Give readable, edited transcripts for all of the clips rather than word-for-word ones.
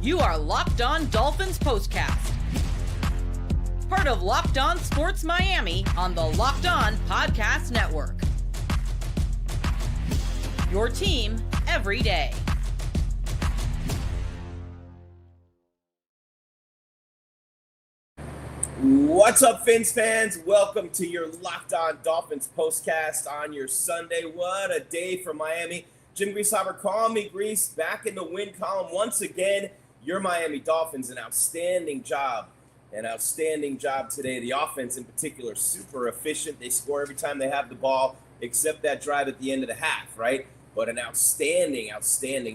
You are Locked On Dolphins POSTCAST. Part of Locked On Sports Miami on the Locked On Podcast Network. Your team every day. What's up, Fins fans? Welcome to your Locked On Dolphins postcast on your Sunday. What a day for Miami. Jim Greasehaber, call me Grease, back in the win column once again. Your Miami Dolphins, an outstanding job today. The offense in particular, super efficient. They score every time they have the ball, except that drive at the end of the half, right? But an outstanding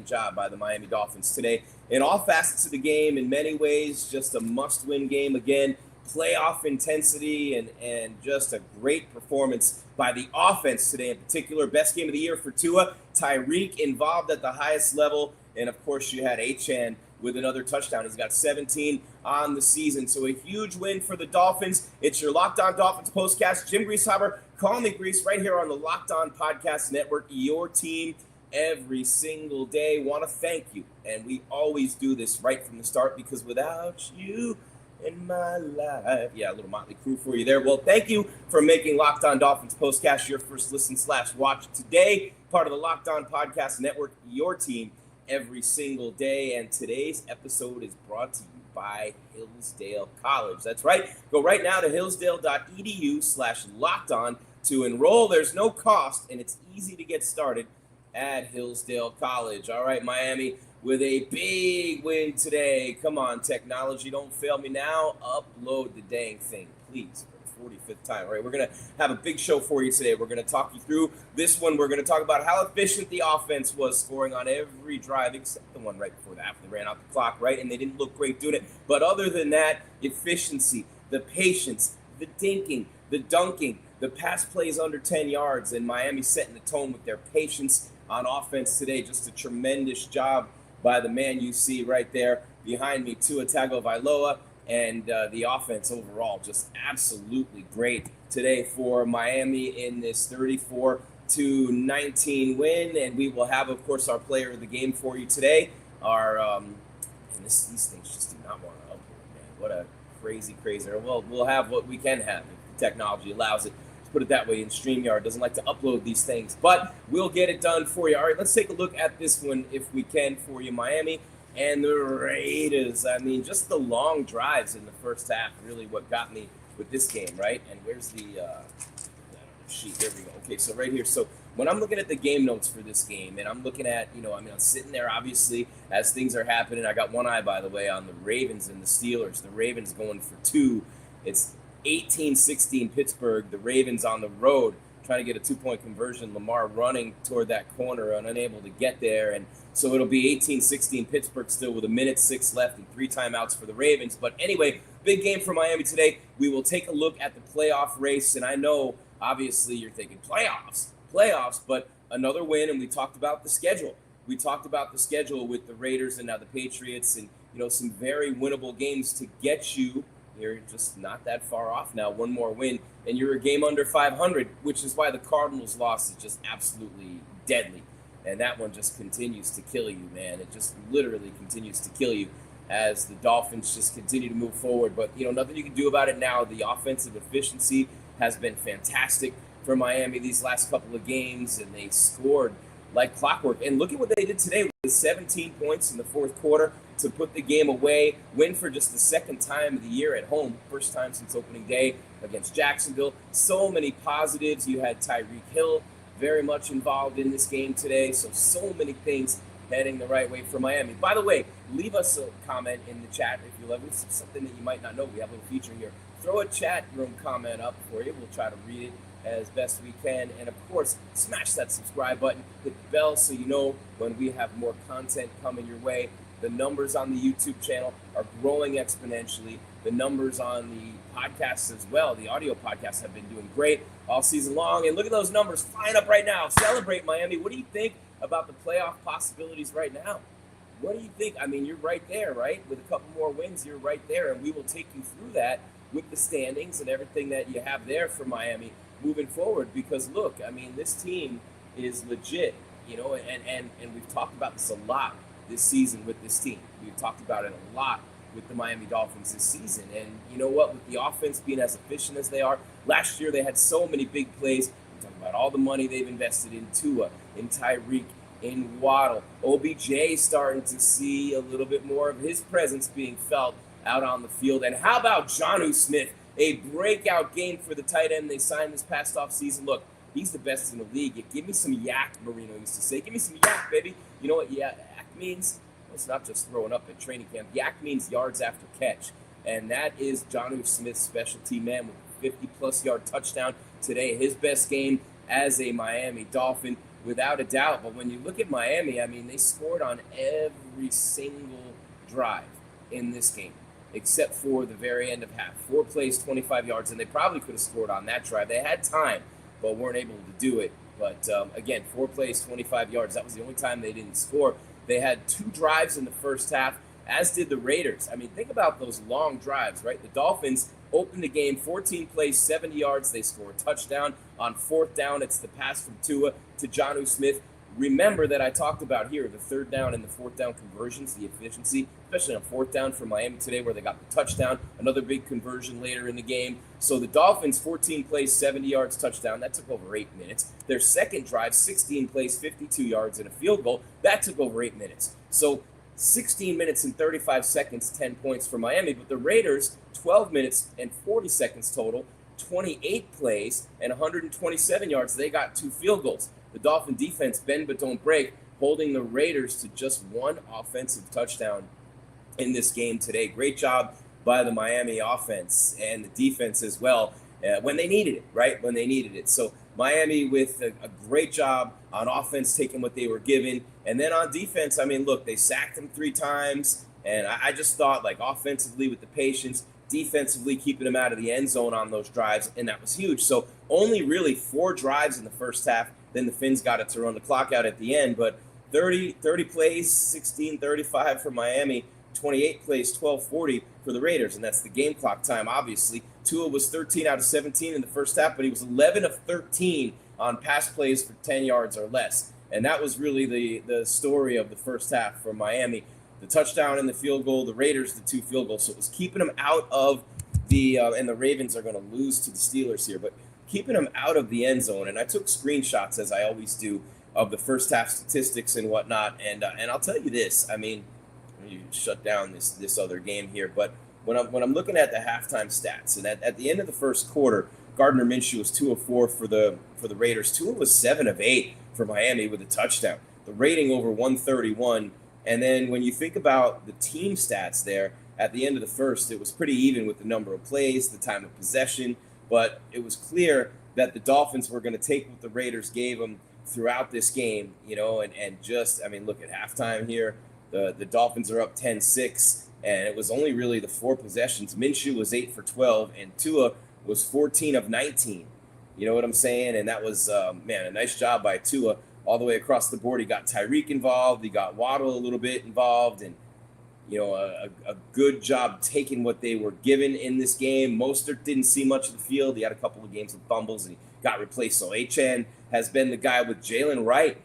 job by the Miami Dolphins today. In all facets of the game, in many ways, just a must-win game again. Playoff intensity and just a great performance by the offense today in particular. Best game of the year for Tua. Tyreek involved at the highest level. And, of course, you had Achane with another touchdown. He's got 17 on the season. So a huge win for the Dolphins. It's your Locked On Dolphins postcast. Jim Greasehaber, call me Grease, right here on the Locked On Podcast Network. Your team every single day. Want to thank you. And we always do this right from the start because without you in my life. Yeah, a little Motley Crue for you there. Well, thank you for making Locked On Dolphins postcast your first listen/watch today. Part of the Locked On Podcast Network, your team every single day. And today's episode is brought to you by Hillsdale College. That's right. Go right now to hillsdale.edu/lockedon to enroll. There's no cost, and it's easy to get started at Hillsdale College. All right, Miami, with a big win today. Come on, technology, don't fail me now. Upload the dang thing, please, for the 45th time. All right, we're going to have a big show for you today. We're going to talk you through this one. We're going to talk about how efficient the offense was, scoring on every drive except the one right before the half. They ran out the clock, right, and they didn't look great doing it. But other than that, efficiency, the patience, the dinking, the dunking, the pass plays under 10 yards, and Miami setting the tone with their patience on offense today. Just a tremendous job by the man you see right there behind me, Tua Tagovailoa, and the offense overall just absolutely great today for Miami in this 34-19 win. And we will have, of course, our player of the game for you today. These things just do not want to upload, man. What a crazy. Well, we'll have what we can have if the technology allows it. Put it that way, in StreamYard doesn't like to upload these things, but we'll get it done for you. All right, let's take a look at this one if we can for you. Miami and the Raiders. I mean, just the long drives in the first half, really what got me with this game, right? And where's the sheet? There we go. Okay, so right here. So when I'm looking at the game notes for this game, and I'm looking at, I'm sitting there, obviously, as things are happening. I got one eye, by the way, on the Ravens and the Steelers. The Ravens going for two. It's 18-16 Pittsburgh, the Ravens on the road trying to get a 2-point conversion. Lamar running toward that corner and unable to get there. And so it'll be 18-16 Pittsburgh still with 1:06 left and 3 timeouts for the Ravens. But anyway, big game for Miami today. We will take a look at the playoff race. And I know, obviously, you're thinking playoffs, but another win. And we talked about the schedule. We talked about the schedule with the Raiders and now the Patriots and, some very winnable games to get you. You're just not that far off now. One more win, and you're a game under 500, which is why the Cardinals' loss is just absolutely deadly. And that one just continues to kill you, man. It just literally continues to kill you as the Dolphins just continue to move forward. But, nothing you can do about it now. The offensive efficiency has been fantastic for Miami these last couple of games, and they scored like clockwork. And look at what they did today with 17 points in the fourth quarter to put the game away, win for just the second time of the year at home, first time since opening day against Jacksonville. So many positives. You had Tyreek Hill very much involved in this game today. So many things heading the right way for Miami. By the way, leave us a comment in the chat if you love it. It's something that you might not know. We have a little feature here. Throw a chat room comment up for you. We'll try to read it as best we can. And of course, smash that subscribe button, hit the bell so you know when we have more content coming your way. The numbers on the YouTube channel are growing exponentially. The numbers on the podcasts as well, the audio podcasts, have been doing great all season long. And look at those numbers flying up right now. Celebrate, Miami. What do you think about the playoff possibilities right now? What do you think? I mean, you're right there, right? With a couple more wins, you're right there. And we will take you through that with the standings and everything that you have there for Miami moving forward. Because, look, I mean, this team is legit, and we've talked about this a lot this season with this team. We've talked about it a lot with the Miami Dolphins this season. And you know what? With the offense being as efficient as they are, last year they had so many big plays. We're talking about all the money they've invested in Tua, in Tyreek, in Waddle. OBJ starting to see a little bit more of his presence being felt out on the field. And how about Jonnu Smith? A breakout game for the tight end they signed this past offseason. Look, he's the best in the league. Give me some yak, Marino used to say. Give me some yak, baby. You know what yak means? It's not just throwing up at training camp. Yak means yards after catch. And that is Jonnu Smith's specialty, man, with a 50-plus yard touchdown today. His best game as a Miami Dolphin, without a doubt. But when you look at Miami, I mean, they scored on every single drive in this game, except for the very end of half. 4 plays, 25 yards, and they probably could have scored on that drive. They had time, but weren't able to do it. But again, 4 plays, 25 yards. That was the only time they didn't score. They had 2 drives in the first half, as did the Raiders. I mean, think about those long drives, right? The Dolphins opened the game, 14 plays, 70 yards. They score a touchdown. On 4th down, it's the pass from Tua to Jonnu Smith. Remember that I talked about here, the 3rd down and the 4th down conversions, the efficiency, especially on 4th down for Miami today where they got the touchdown, another big conversion later in the game. So the Dolphins, 14 plays, 70 yards, touchdown. That took over 8 minutes. Their second drive, 16 plays, 52 yards, and a field goal. That took over 8 minutes. So 16 minutes and 35 seconds, 10 points for Miami. But the Raiders, 12 minutes and 40 seconds total, 28 plays, and 127 yards. They got 2 field goals. The Dolphin defense, bend but don't break, holding the Raiders to just 1 offensive touchdown in this game today. Great job by the Miami offense and the defense as well when they needed it, right? When they needed it. So Miami with a great job on offense, taking what they were given. And then on defense, I mean, look, they sacked him 3 times. And I just thought, like, offensively with the patience, defensively keeping them out of the end zone on those drives, and that was huge. So only really 4 drives in the first half. Then the Finns got it to run the clock out at the end. But 30 plays, 16-35 for Miami, 28 plays, 12-40 for the Raiders, and that's the game clock time, obviously. Tua was 13 out of 17 in the first half, but he was 11 of 13 on pass plays for 10 yards or less. And that was really the story of the first half for Miami. The touchdown and the field goal, the Raiders, the 2 field goals. So it was keeping them out of the and the Ravens are going to lose to the Steelers here, but keeping them out of the end zone. And I took screenshots, as I always do, of the first half statistics and whatnot. And I'll tell you this. I mean, you shut down this other game here, but when I'm looking at the halftime stats, and at the end of the first quarter, Gardner Minshew was 2 of 4 for the Raiders. Tua was 7 of 8 for Miami with a touchdown. The rating over 131. And then when you think about the team stats there, at the end of the first, it was pretty even with the number of plays, the time of possession, but it was clear that the Dolphins were going to take what the Raiders gave them throughout this game, you know, and just, I mean, look at halftime here. The Dolphins are up 10-6, and it was only really the 4 possessions. Minshew was 8 for 12, and Tua was 14 of 19. You know what I'm saying? And that was, a nice job by Tua all the way across the board. He got Tyreek involved. He got Waddle a little bit involved, and, you know, a good job taking what they were given in this game. Mostert didn't see much of the field. He had a couple of games with fumbles, and he got replaced. So Achane has been the guy with Jalen Wright,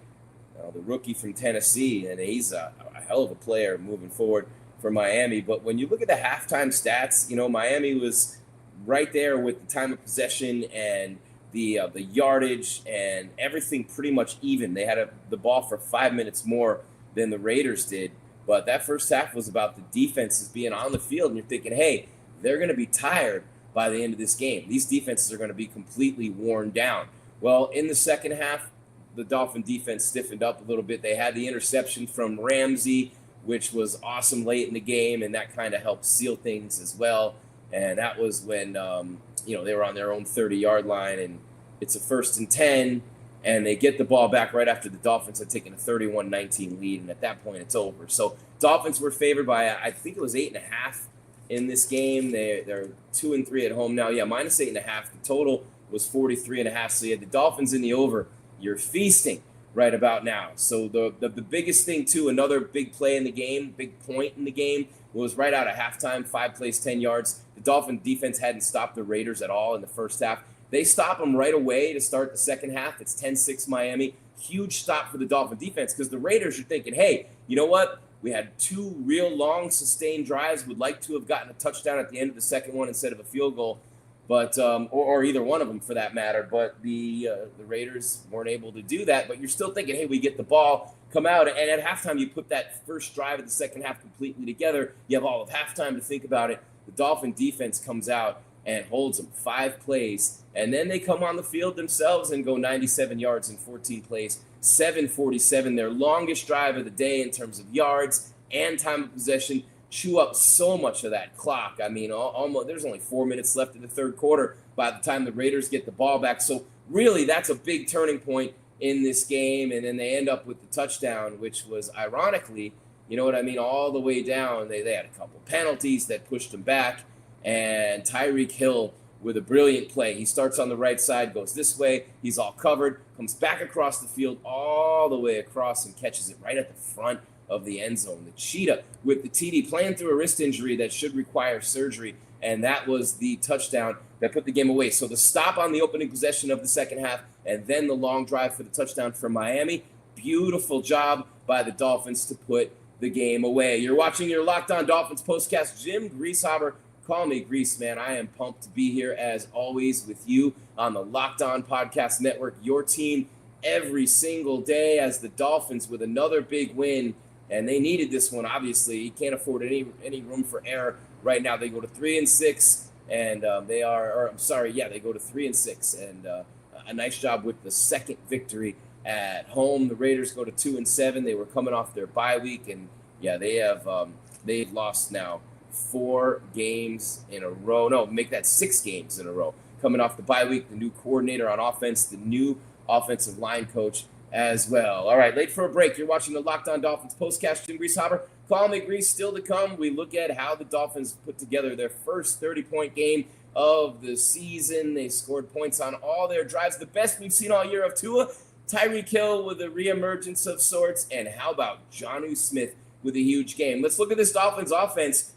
the rookie from Tennessee, and he's a hell of a player moving forward for Miami. But when you look at the halftime stats, you know, Miami was right there with the time of possession and the yardage and everything pretty much even. They had the ball for 5 minutes more than the Raiders did. But that first half was about the defenses being on the field, and you're thinking, hey, they're going to be tired by the end of this game. These defenses are going to be completely worn down. Well, in the second half, the Dolphin defense stiffened up a little bit. They had the interception from Ramsey, which was awesome late in the game, and that kind of helped seal things as well. And that was when, they were on their own 30-yard line, and it's a 1st and 10, and they get the ball back right after the Dolphins had taken a 31-19 lead, and at that point it's over. So Dolphins were favored by, I think it was 8.5 in this game. They're 2-3 at home now. Yeah, minus 8.5. The total was 43.5. So you had the Dolphins in the over. You're feasting right about now. So the biggest thing, too, another big play in the game, big point in the game, was right out of halftime, 5 plays, 10 yards. The Dolphin defense hadn't stopped the Raiders at all in the first half. They stop them right away to start the second half. It's 10-6 Miami. Huge stop for the Dolphin defense because the Raiders are thinking, hey, you know what? We had two real long sustained drives. Would like to have gotten a touchdown at the end of the second one instead of a field goal, but or either one of them for that matter. But the Raiders weren't able to do that. But you're still thinking, hey, we get the ball, come out, and at halftime you put that first drive of the second half completely together. You have all of halftime to think about it. The Dolphin defense comes out and holds them 5 plays, and then they come on the field themselves and go 97 yards in 14 plays, 7:47, their longest drive of the day in terms of yards and time of possession. Chew up so much of that clock. I mean, almost there's only 4 minutes left in the third quarter by the time the Raiders get the ball back. So really, that's a big turning point in this game, and then they end up with the touchdown, which was ironically, you know what I mean, all the way down. They had a couple penalties that pushed them back, and Tyreek Hill with a brilliant play. He starts on the right side, goes this way, he's all covered, comes back across the field all the way across and catches it right at the front of the end zone. The Cheetah with the TD playing through a wrist injury that should require surgery, and that was the touchdown that put the game away. So the stop on the opening possession of the second half, and then the long drive for the touchdown from Miami. Beautiful job by the Dolphins to put the game away. You're watching your Locked On Dolphins postcast. Jim Greasehaber, call me Grease, man. I am pumped to be here as always with you on the Locked On Podcast Network, your team every single day as the Dolphins with another big win. And they needed this one, obviously. You can't afford any room for error right now. They go to 3-6, and they go to 3-6, and a nice job with the second victory at home. The Raiders go to 2-7. They were coming off their bye week, and yeah, they've lost now 4 games in a row. No, make that 6 games in a row. Coming off the bye week, the new coordinator on offense, the new offensive line coach as well. All right, late for a break. You're watching the Locked On Dolphins postcast. Jim Greasehaber, call me Grease. Still to come, we look at how the Dolphins put together their first 30-point game of the season. They scored points on all their drives, the best we've seen all year of Tua. Tyreek Hill with a reemergence of sorts, and how about Jonnu Smith with a huge game? Let's look at this Dolphins offense.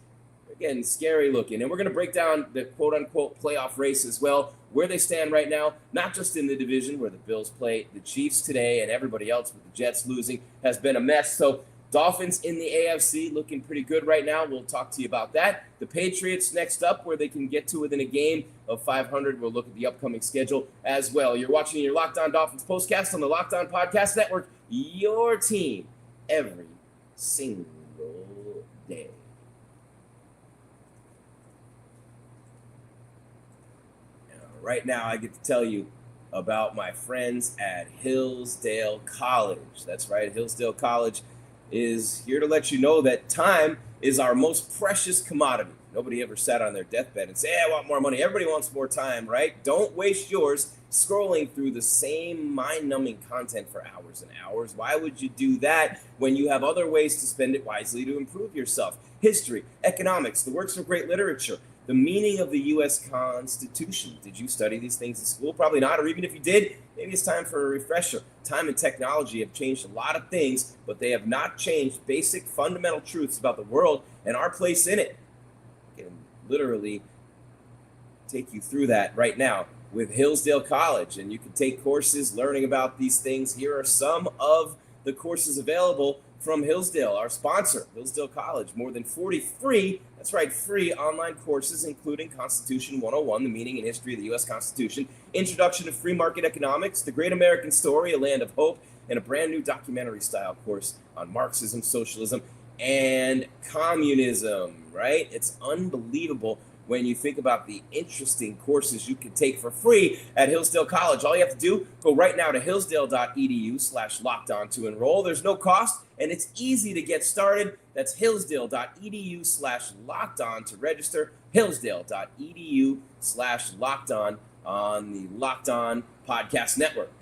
Again, scary looking. And we're going to break down the quote-unquote playoff race as well, where they stand right now, not just in the division where the Bills play the Chiefs today and everybody else with the Jets losing has been a mess. So Dolphins in the AFC looking pretty good right now. We'll talk to you about that. The Patriots next up, where they can get to within a game of 500. We'll look at the upcoming schedule as well. You're watching your Locked On Dolphins postcast on the Locked On Podcast Network, your team every single day. Right now, I get to tell you about my friends at Hillsdale College. That's right, Hillsdale College is here to let you know that time is our most precious commodity. Nobody ever sat on their deathbed and said, hey, I want more money. Everybody wants more time, right? Don't waste yours scrolling through the same mind-numbing content for hours and hours. Why would you do that when you have other ways to spend it wisely to improve yourself? History, economics, the works of great literature, the meaning of the U.S. Constitution. Did you study these things in school? Probably not. Or even if you did, maybe it's time for a refresher. Time and technology have changed a lot of things, but they have not changed basic fundamental truths about the world and our place in it. I can literally take you through that right now with Hillsdale College, and you can take courses learning about these things. Here are some of the courses available from Hillsdale, our sponsor, Hillsdale College. More than 40 free, that's right, free online courses, including Constitution 101, the meaning and history of the U.S. Constitution, Introduction to Free Market Economics, The Great American Story, A Land of Hope, and a brand new documentary-style course on Marxism, socialism, and communism, right? It's unbelievable when you think about the interesting courses you can take for free at Hillsdale College. All you have to do, go right now to hillsdale.edu/lockedon to enroll. There's no cost, and it's easy to get started. That's hillsdale.edu/lockedon to register. hillsdale.edu/lockedon on the Locked On Podcast Network.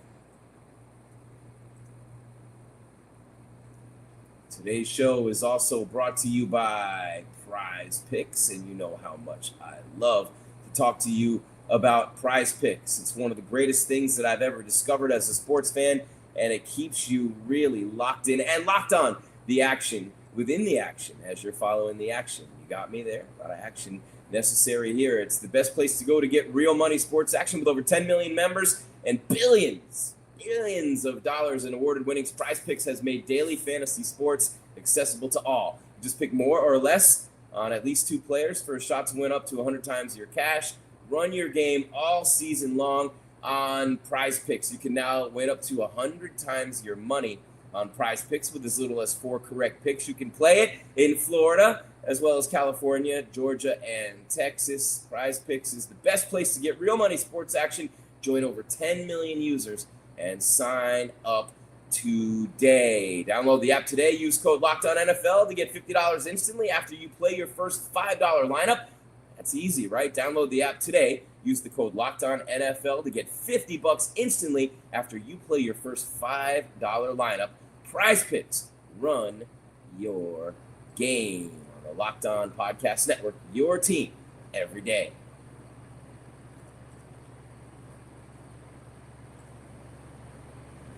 Today's show is also brought to you by Prize Picks, and you know how much I love to talk to you about Prize Picks. It's one of the greatest things that I've ever discovered as a sports fan, and it keeps you really locked in and locked on the action within the action as you're following the action. You got me there. A lot of action necessary here. It's the best place to go to get real money sports action with over 10 million members and billions millions of dollars in awarded winnings, PrizePicks has made daily fantasy sports accessible to all. Just pick more or less on at least 2 players for a shot to win up to 100 times your cash. Run your game all season long on PrizePicks. You can now win up to 100 times your money on PrizePicks with as little as 4 correct picks. You can play it in Florida as well as California, Georgia, and Texas. PrizePicks is the best place to get real money sports action. Join over 10 million users and sign up today. Download the app today. Use code LOCKEDONNFL to get $50 instantly after you play your first $5 lineup. That's easy, right? Download the app today. Use the code LOCKEDONNFL to get $50 instantly after you play your first $5 lineup. PrizePicks, run your game on the Locked On Podcast Network. Your team every day.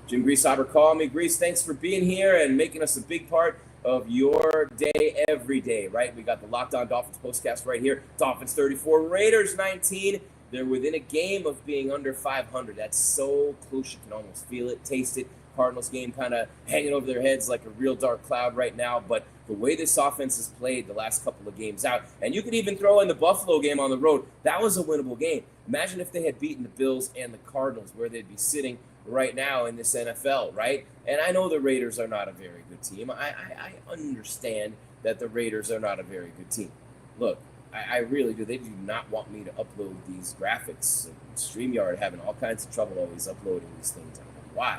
Jim Greasehaber, call me. Grease, thanks for being here and making us a big part of your day every day, right? We got the Locked On Dolphins postcast right here. Dolphins 34, Raiders 19. They're within a game of being under 500. That's so close you can almost feel it, taste it. Cardinals game kind of hanging over their heads like a real dark cloud right now. But the way this offense has played the last couple of games out, and you could even throw in the Buffalo game on the road, that was a winnable game. Imagine if they had beaten the Bills and the Cardinals, where they'd be sitting right now in this NFL, right? And I know the Raiders are not a very good team. I understand that the Raiders are not a very good team. Look, I really do. They do not want me to upload these graphics. StreamYard having all kinds of trouble always uploading these things. I don't know why.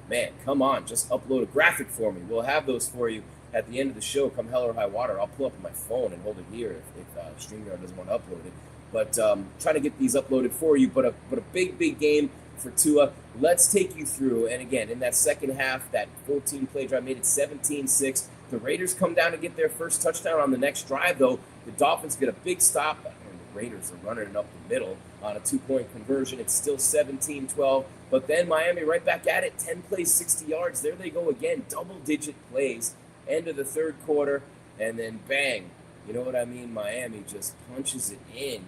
Man, come on, just upload a graphic for me. We'll have those for you at the end of the show. Come hell or high water, I'll pull up my phone and hold it here if StreamYard doesn't want to upload it. But trying to get these uploaded for you. But a big game for Tua. Let's take you through. And again, in that second half, that 14-play drive made it 17-6. The Raiders come down to get their first touchdown on the next drive, though. The Dolphins get a big stop, and the Raiders are running it up the middle on a 2-point conversion. It's still 17-12. But then Miami right back at it, 10 plays, 60 yards. There they go again, double-digit plays. End of the third quarter, and then bang. You know what I mean? Miami just punches it in.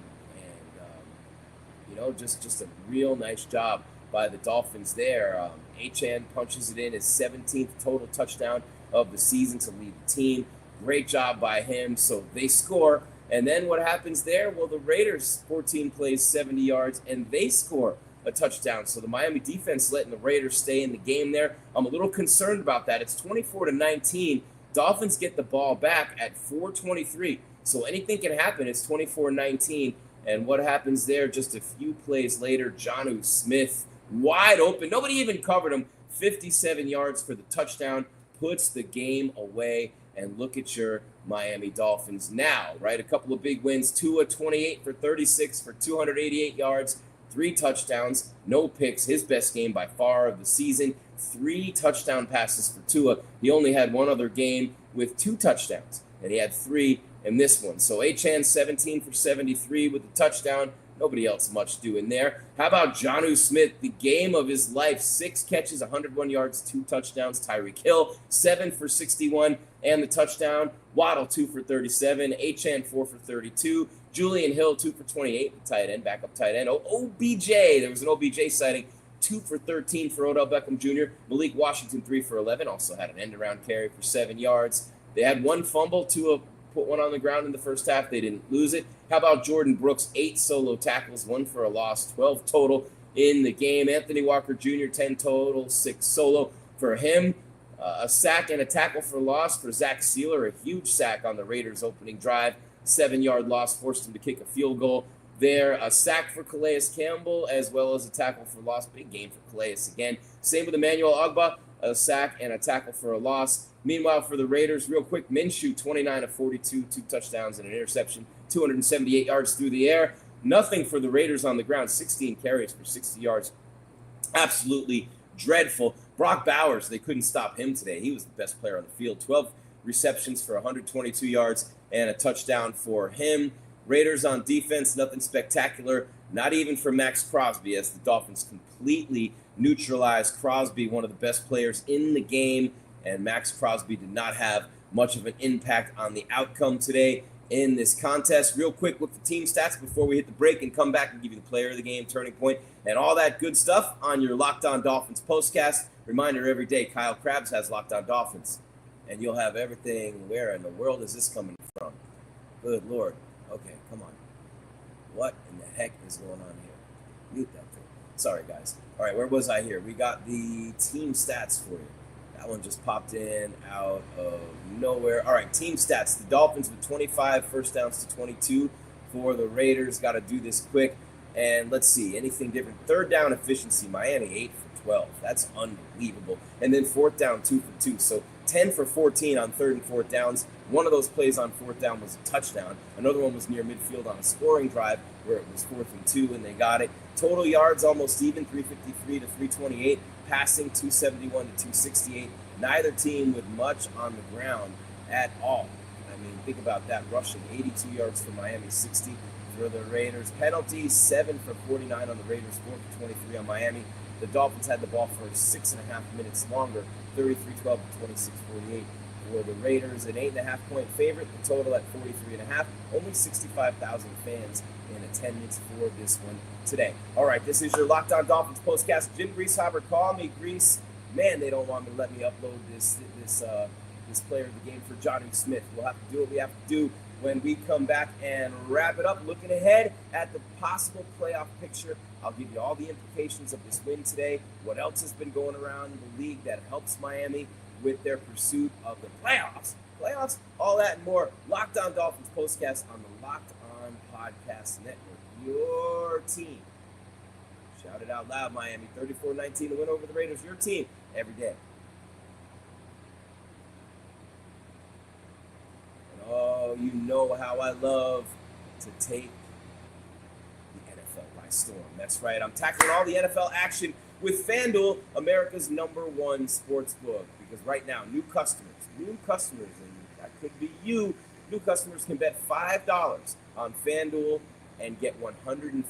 Just a real nice job by the Dolphins there. Achane punches it in, his 17th total touchdown of the season to lead the team. Great job by him. So they score. And then what happens there? Well, the Raiders, 14 plays, 70 yards, and they score a touchdown. So the Miami defense letting the Raiders stay in the game there. I'm a little concerned about that. It's 24-19. Dolphins get the ball back at 4:23. So anything can happen. It's 24-19. And what happens there just a few plays later, Jonnu Smith wide open. Nobody even covered him. 57 yards for the touchdown, puts the game away. And look at your Miami Dolphins now, right? A couple of big wins. Tua, 28 for 36 for 288 yards, 3 touchdowns, no picks. His best game by far of the season. 3 touchdown passes for Tua. He only had one other game with 2 touchdowns, and he had 3 in this one. So Achane 17 for 73 with the touchdown. Nobody else much doing there. How about Jonnu Smith? The game of his life. 6 catches, 101 yards, 2 touchdowns. Tyreek Hill 7 for 61 and the touchdown. Waddle 2 for 37. Achane 4 for 32. Julian Hill 2 for 28. The tight end, backup tight end. OBJ. There was an OBJ sighting. 2 for 13 for Odell Beckham Jr. Malik Washington 3 for 11. Also had an end-around carry for 7 yards. They had 1 fumble. Tua put one on the ground in the first half. They didn't lose it. How about Jordan Brooks? 8 solo tackles, 1 for a loss, 12 total in the game. Anthony Walker Jr., 10 total, 6 solo for him. A sack and a tackle for loss for Zach Sealer. A huge sack on the Raiders' opening drive. 7-yard loss forced him to kick a field goal there. A sack for Calais Campbell as well as a tackle for loss. Big game for Calais again. Same with Emmanuel Ogbah. A sack and a tackle for a loss. Meanwhile, for the Raiders, real quick, Minshew, 29 of 42, 2 touchdowns and an interception, 278 yards through the air. Nothing for the Raiders on the ground, 16 carries for 60 yards. Absolutely dreadful. Brock Bowers, they couldn't stop him today. He was the best player on the field. 12 receptions for 122 yards and a touchdown for him. Raiders on defense, nothing spectacular, not even for Max Crosby, as the Dolphins completely neutralized Crosby, one of the best players in the game. And Max Crosby did not have much of an impact on the outcome today. in this contest. Real quick with the team stats before we hit the break and come back and give you the player of the game, turning point, and all that good stuff on your Locked On Dolphins postcast. Reminder every day, Kyle Krabs has Locked On Dolphins, and you'll have everything. Where in the world is this coming from? Good Lord. Okay, come on. What in the heck is going on here? Mute that thing. Sorry, guys. All right, where was I here? We got the team stats for you. That one just popped in out of nowhere. All right, team stats. The Dolphins with 25 first downs to 22 for the Raiders. Got to do this quick. And let's see, anything different. Third down efficiency, Miami 8 for 12. That's unbelievable. And then fourth down, 2 for 2. So 10 for 14 on third and fourth downs. One of those plays on fourth down was a touchdown. Another one was near midfield on a scoring drive where it was 4th and 2, and they got it. Total yards almost even, 353 to 328. Passing 271 to 268. Neither team with much on the ground at all. I mean, think about that. Rushing 82 yards for Miami, 60 for the Raiders. Penalties 7 for 49 on the Raiders, 4 for 23 on Miami. The Dolphins had the ball for 6.5 minutes longer, 33-12 to 26-48 for the Raiders. An 8.5 point favorite. The total at 43.5. Only 65,000 fans in attendance for this one today. All right, this is your Locked On Dolphins postcast. Jim Greasehaber, call me Grease. Man, they don't want me to let me upload this player of the game for Jonnu Smith. We'll have to do what we have to do when we come back and wrap it up. Looking ahead at the possible playoff picture, I'll give you all the implications of this win today, what else has been going around in the league that helps Miami with their pursuit of the playoffs, all that and more. Locked On Dolphins postcast on the Locked On Podcast Network. Your team. Shout it out loud, Miami. 34-19 to win over the Raiders. Your team every day. And oh, you know how I love to take the NFL by storm. That's right. I'm tackling all the NFL action with FanDuel, America's #1 sports book. Because right now, new customers, and that could be you, new customers can bet $5 on FanDuel and get $150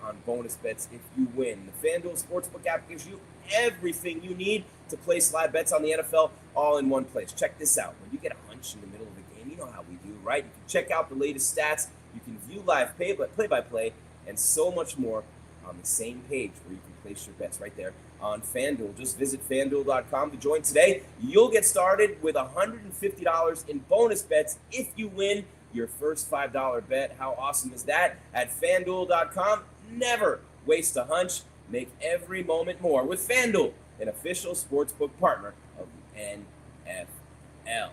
on bonus bets if you win. The FanDuel Sportsbook app gives you everything you need to place live bets on the NFL all in one place. Check this out. When you get a hunch in the middle of the game, you know how we do, right? You can check out the latest stats. You can view live play-by-play and so much more on the same page where you can place your bets right there on FanDuel. Just visit FanDuel.com to join today. You'll get started with $150 in bonus bets if you win your first $5 bet. How awesome is that? At FanDuel.com, never waste a hunch. Make every moment more with FanDuel, an official sportsbook partner of the NFL.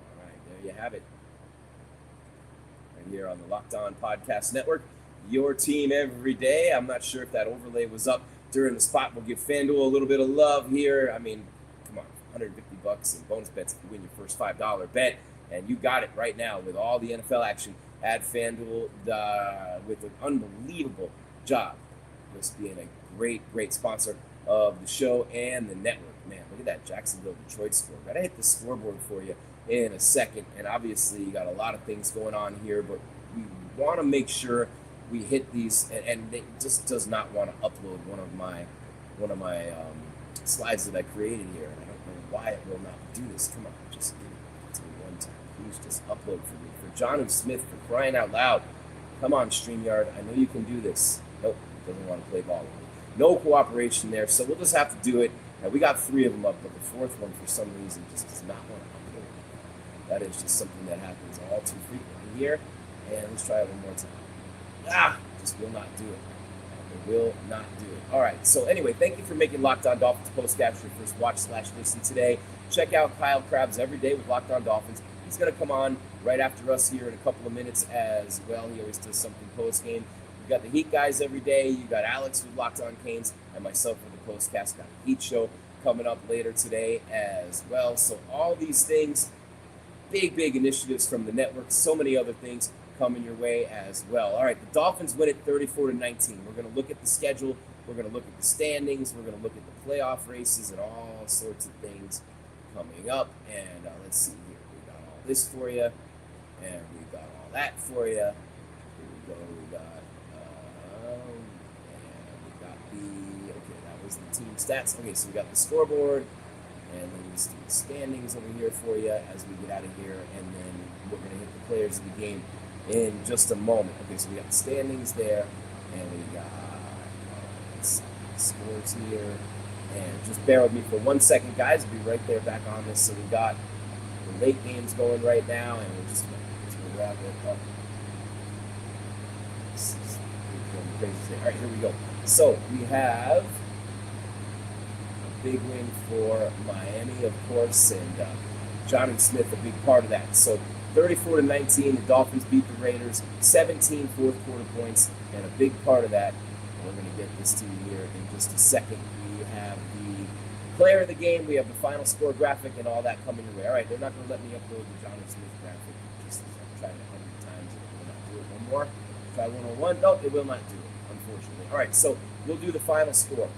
All right, there you have it. Right here on the Locked On Podcast Network, your team every day. I'm not sure if that overlay was up during the spot. We'll give FanDuel a little bit of love here. I mean, come on, $150 in bonus bets if you win your first $5 bet. And you got it right now with all the NFL action at FanDuel with an unbelievable job just being a great sponsor of the show and the network. Man, look at that Jacksonville-Detroit score. Got to hit the scoreboard for you in a second. And obviously, you got a lot of things going on here, but we want to make sure we hit these. And it just does not want to upload one of my slides that I created here. I don't know why it will not do this. Come on, just give it to me one time. Please just upload for me. For Jonnu Smith, for crying out loud. Come on, StreamYard. I know you can do this. Nope, doesn't want to play ball with me. No cooperation there, so we'll just have to do it. Now, we got 3 of them up, but the 4th one, for some reason, just does not want to upload. That is just something that happens all too frequently here. And let's try it one more time. Just will not do it. Will not do it. All right. So anyway, thank you for making Locked On Dolphins postcast your first watch/listen today. Check out Kyle Krabs every day with Locked On Dolphins. He's going to come on right after us here in a couple of minutes as well. He always does something post game. You got the Heat guys every day. You got Alex with Locked On Canes and myself with the postcast. Got the Heat show coming up later today as well. So all these things, big initiatives from the network. So many other things coming your way as well. All right, the Dolphins win it 34-19. We're going to look at the schedule. We're going to look at the standings. We're going to look at the playoff races and all sorts of things coming up. And let's see here. We got all this for you, and we got all that for you. Here we go. We got, and we got that was the team stats. Okay, so we got the scoreboard, And let me just do the standings over here for you as we get out of here, and then we're going to hit the players of the game in just a moment. Okay, so we got the standings there, and we got scores here. And just bear with me for 1 second, guys. We'll be right there back on this. So we got the late games going right now, and we're just going to wrap it up. This is crazy. All right, here we go. So we have a big win for Miami, of course, and Jonnu Smith, a big part of that. So 34-19, the Dolphins beat the Raiders, 17 fourth-quarter points, and a big part of that. We're going to get this to you here in just a second. We have the player of the game, we have the final score graphic, and all that coming your way. All right, they're not going to let me upload the Jonnu Smith graphic. Just I've tried it 100 times, and it will not do it. One more. Try 101. Nope, it will not do it, unfortunately. All right, so we'll do the final score.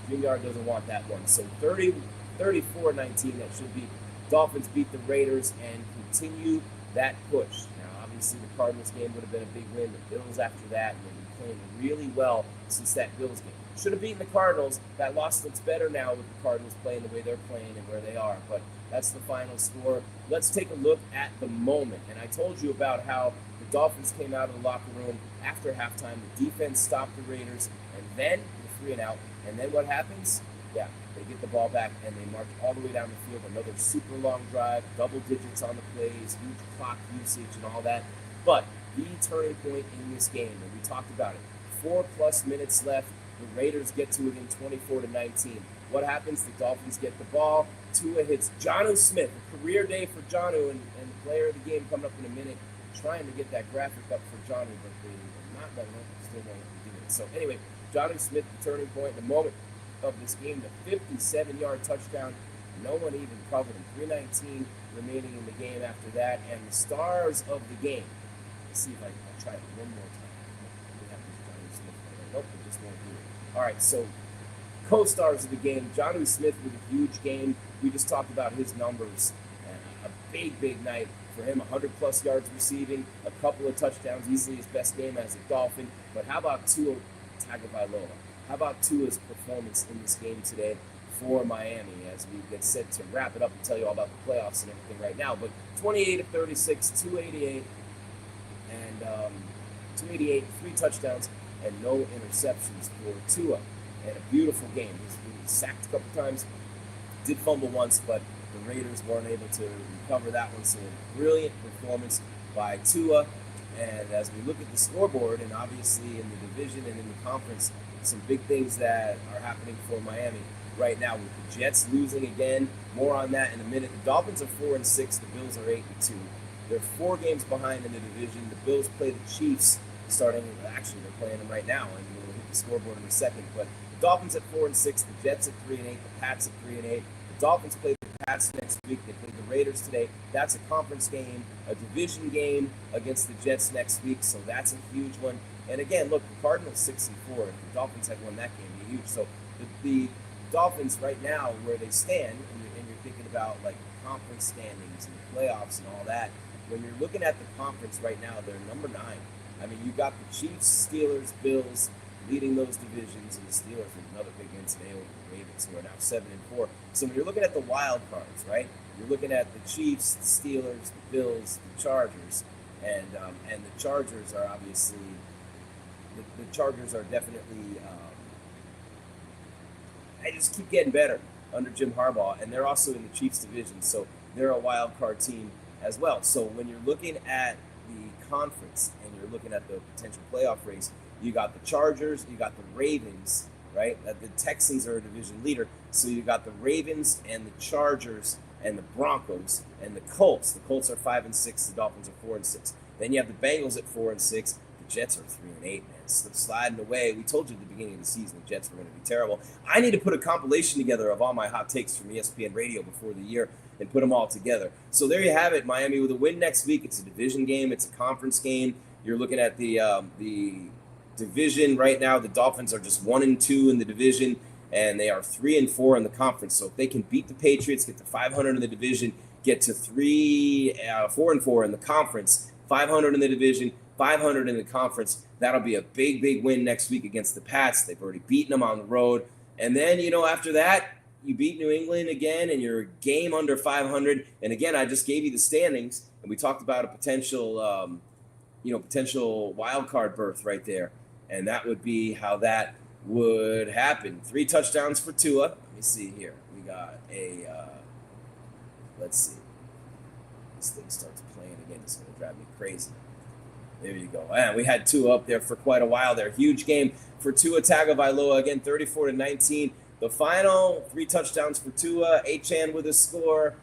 StreamYard doesn't want that one. So 34-19, that should be. Dolphins beat the Raiders and continue that push. Now, obviously, the Cardinals game would have been a big win. The Bills after that, and they've been playing really well since that Bills game. Should have beaten the Cardinals. That loss looks better now with the Cardinals playing the way they're playing and where they are. But that's the final score. Let's take a look at the moment. And I told you about how the Dolphins came out of the locker room after halftime. The defense stopped the Raiders, and then the 3 and out. And then what happens? Yeah, they get the ball back, and they march all the way down the field. Another super long drive, double digits on the plays, huge clock usage and all that. But the turning point in this game, and we talked about it, 4+ minutes left. The Raiders get to it in 24-19. What happens? The Dolphins get the ball. Tua hits Jonnu Smith, a career day for Jonnu, and the player of the game coming up in a minute, trying to get that graphic up for Jonnu, but they're not letting him. Still won't do it. So anyway, Jonnu Smith, the turning point, the moment of this game, the 57-yard touchdown. No one even covered him. 3:19 remaining in the game after that, and the stars of the game. Let's see if I'll try it one more time. Nope, it just won't do it. All right, so co-stars of the game, Jonnu Smith with a huge game. We just talked about his numbers. A big night for him. 100+ yards receiving, a couple of touchdowns, easily his best game as a Dolphin. But how about Tua Tagovailoa? How about Tua's performance in this game today for Miami as we get set to wrap it up and tell you all about the playoffs and everything right now? But 28-36, 288, and 288, 3 touchdowns, and no interceptions for Tua. And a beautiful game. He was sacked a couple times, did fumble once, but the Raiders weren't able to recover that one. So a brilliant performance by Tua. And as we look at the scoreboard, and obviously in the division and in the conference, some big things that are happening for Miami right now with the Jets losing again. More on that in a minute. The Dolphins are 4-6. The Bills are 8-2. They're 4 games behind in the division. The Bills play the Chiefs starting. Actually, they're playing them right now, and we'll hit the scoreboard in a second. But the Dolphins at 4-6. The Jets at 3-8. The Pats at 3-8. The Dolphins play the Pats next week. They play the Raiders today. That's a conference game, a division game against the Jets next week. So that's a huge one. And again, look, the Cardinals 6-4. If the Dolphins had won that game, it'd be huge. So the Dolphins right now, where they stand, and you're thinking about like conference standings and the playoffs and all that. When you're looking at the conference right now, they're number 9. I mean, you got the Chiefs, Steelers, Bills leading those divisions, and the Steelers with another big win today over the Ravens, who are now 7-4. So when you're looking at the wild cards, right? You're looking at the Chiefs, the Steelers, the Bills, the Chargers, and the Chargers are obviously. The Chargers are definitely, they just keep getting better under Jim Harbaugh, and they're also in the Chiefs division, so they're a wild card team as well. So when you're looking at the conference and you're looking at the potential playoff race, you got the Chargers, you got the Ravens, right? The Texans are a division leader, so you got the Ravens and the Chargers and the Broncos and the Colts. The Colts are 5-6, the Dolphins are 4-6. Then you have the Bengals at 4-6. Jets are 3-8, man. Sliding away. We told you at the beginning of the season the Jets were going to be terrible. I need to put a compilation together of all my hot takes from ESPN Radio before the year and put them all together. So there you have it, Miami with a win next week. It's a division game. It's a conference game. You're looking at the division right now. The Dolphins are just 1-2 in the division, and they are 3-4 in the conference. So if they can beat the Patriots, get to 500 in the division, get to 4-4 in the conference, 500 in the division, 500 in the conference, that'll be a big win next week against the Pats. They've already beaten them on the road. And then, after that, you beat New England again, and you're a game under 500. And again, I just gave you the standings, and we talked about a potential, potential wild card berth right there, and that would be how that would happen. 3 touchdowns for Tua. Let me see here. We got a. Let's see. This thing starts playing again. It's going to drive me crazy. There you go. And we had Tua up there for quite a while there. Huge game for Tua Tagovailoa. Again, 34-19. The final 3 touchdowns for Tua. Achane with a score.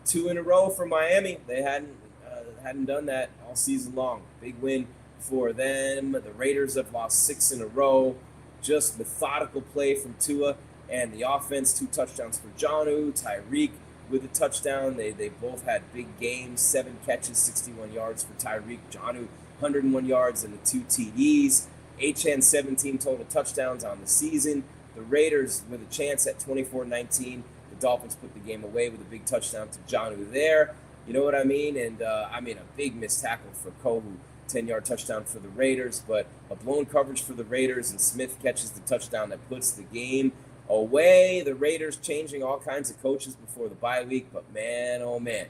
2 in a row for Miami. They hadn't done that all season long. Big win for them. The Raiders have lost 6 in a row. Just methodical play from Tua and the offense. 2 touchdowns for Jonnu. Tyreek with a touchdown. They both had big games. 7 catches, 61 yards for Tyreek. Jonnu, 101 yards and the 2 TDs. Achane, 17 total touchdowns on the season. The Raiders with a chance at 24-19. The Dolphins put the game away with a big touchdown to Jonnu there. You know what I mean? And a big missed tackle for Kohu. 10-yard touchdown for the Raiders, but a blown coverage for the Raiders, and Smith catches the touchdown that puts the game away. The Raiders changing all kinds of coaches before the bye week, but man, oh man,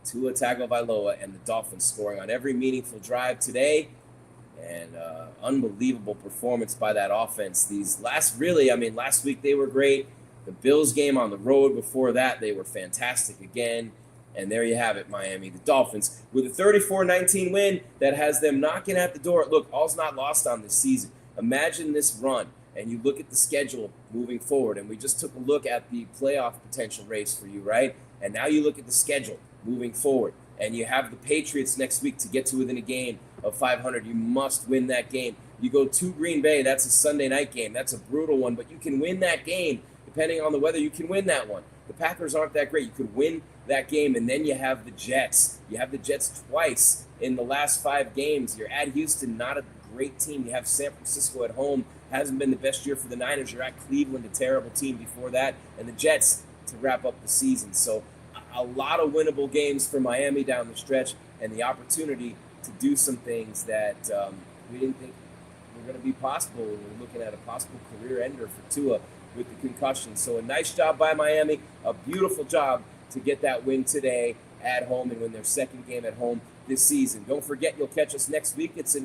Tua Tagovailoa and the Dolphins scoring on every meaningful drive today, and unbelievable performance by that offense. Last week they were great. The Bills game on the road before that, they were fantastic again. And there you have it, Miami. The Dolphins with a 34-19 win that has them knocking at the door. Look, all's not lost on this season. Imagine this run, and you look at the schedule moving forward, and we just took a look at the playoff potential race for you, right? And now you look at the schedule moving forward, and you have the Patriots next week to get to within a game of 500. You must win that game. You go to Green Bay. That's a Sunday night game. That's a brutal one, but you can win that game. Depending on the weather, you can win that one. The Packers aren't that great. You could win that game, and then you have the Jets. You have the Jets twice in the last 5 games. You're at Houston, not a great team. You have San Francisco at home. Hasn't been the best year for the Niners. You're at Cleveland, a terrible team before that, and the Jets to wrap up the season. So a lot of winnable games for Miami down the stretch, and the opportunity to do some things that we didn't think were going to be possible. We're looking at a possible career ender for Tua with the concussion. So a nice job by Miami, a beautiful job to get that win today at home and win their second game at home this season. Don't forget, you'll catch us next week. It's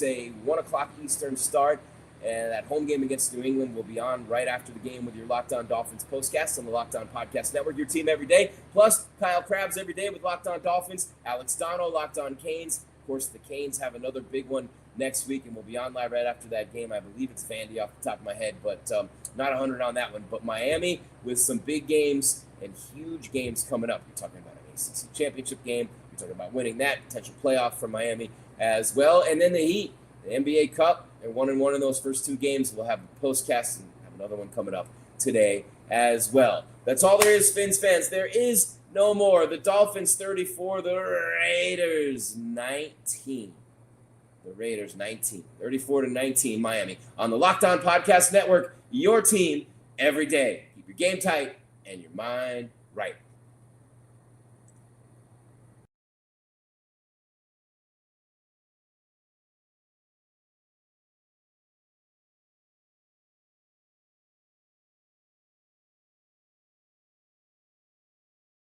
a 1 o'clock Eastern start, and that home game against New England will be on right after the game with your Locked On Dolphins postcast on the Locked On Podcast Network, your team every day. Plus, Kyle Krabs every day with Locked On Dolphins, Alex Dono, Locked On Canes. Of course, the Canes have another big one next week, and we'll be on live right after that game. I believe it's Vandy off the top of my head, but not 100 on that one. But Miami with some big games and huge games coming up. You're talking about an ACC championship game. You're talking about winning that, potential playoff for Miami as well. And then the Heat, the NBA Cup, they're 1-1 in those first 2 games. We'll have the postcast and have another one coming up today as well. That's all there is, Fins fans. There is no more. The Dolphins 34, the Raiders 19. The Raiders 19, 34-19 Miami on the Locked On Podcast Network, your team every day. Keep your game tight and your mind right.